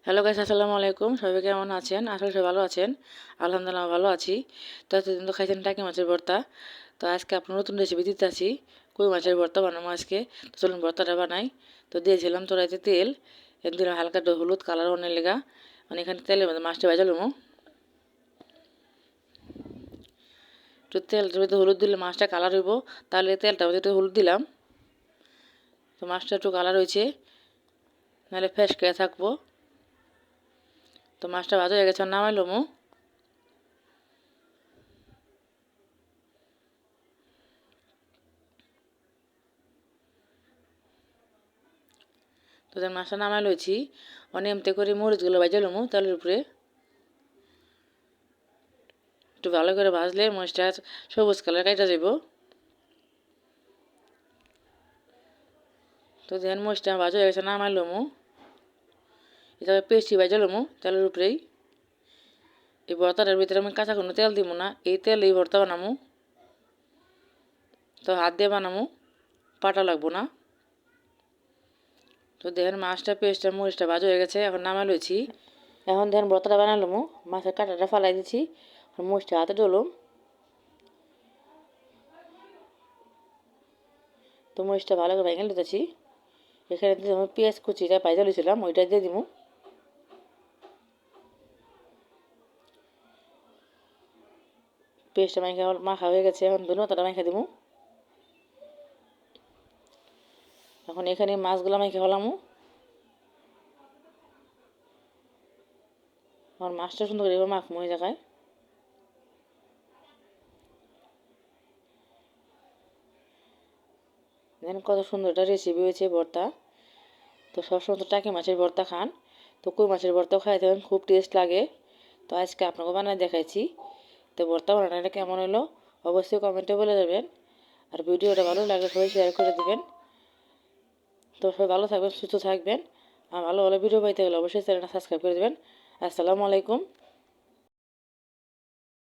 Hello guys, আসসালামু আলাইকুম। সবাই কেমন আছেন? আসলে সবাই ভালো আছেন। আলহামদুলিল্লাহ ভালো আছি। তো এতদিন তো খাইছেন টাকি মাছের ভর্তা। তো আজকে আপনার নতুন রেসিপি দিতে আছি। কই মাছের ভর্তা বানাবো আজকে। তো চলুন ভর্তাটা বানাই। তো দিয়েছিলাম তোরাইতে তেল, এর দিলাম হালকা একটু হলুদ কালার অনেক লেগা। মানে এখানে তেলের মধ্যে মাছটা ভাজালাম। একটু তেলটার মধ্যে হলুদ দিলে মাছটা কালার হইব। তাহলে তেলটার মধ্যে একটু হলুদ দিলাম। তো মাছটা একটু কালার হয়েছে, নাহলে ফ্রেশ করে থাকবো। তো মাছটা ভাজা হয়ে গেছে, নামাইলাম। তো মাছটা নামাই লইছি। অনেক এমতে করে মরিচগুলো ভাজালাম তেলের উপরে। একটু ভালো করে ভাজলে মরিচটা সবুজ কালার কাইটা যাব। তো দেখেন মরিচটা ভাজা হয়ে গেছে, নামাইলাম। এটা পেস্টি ভাজালাম তেলের উপরেই। এই ভর্তাটার ভিতরে আমি কাঁচা কোনো তেল দিব না, এই তেল এই ভর্তা বানামু। তো হাত দিয়ে বানামু, পাটা লাগবো না। তো দেখেন মাছটা পেস্টটা মরিচটা ভাজা হয়ে গেছে, এখন নামাই লইছি। এখন দেখেন ভর্তাটা বানালাম, মাছের কাঁটাটা ফালাই দিচ্ছি, মরিচটা হাতে ডলুম। তো মরিচটা ভালো করে ভেঙে লিতেছি। এখানে আমি পেঁয়াজ কুচিটা ভাজা লইছিলাম, ওইটা দিয়ে দিব। পেস্টটা মাখা হয়ে গেছে, এখন ধনেপাতাটা মাখা দিব। এখন এখানে মাছগুলো মাখা ফেলাম। আমার মাছটা সুন্দর করে এবার মাখবো এই জায়গায়। দেখেন কত সুন্দর একটা রেসিপি হয়েছে ভর্তা। তো সবসময় তো টাকি মাছের ভর্তা খান, তো কই মাছের ভর্তাও খাইতে হবে, খুব টেস্ট লাগে। তো আজকে আপনাকে বানায় দেখাইছি। তো ভর্তা বানানোটা কেমন হলো অবশ্যই কমেন্টে বলে যাবেন। আর ভিডিওটা ভালো লাগলে সবাই শেয়ার করে দেবেন। তো সবাই ভালো থাকবেন, সুস্থ থাকবেন। আর ভালো ভালো ভিডিও পাইতে গেলে অবশ্যই চ্যানেলটা সাবস্ক্রাইব করে দেবেন। আসসালামু আলাইকুম।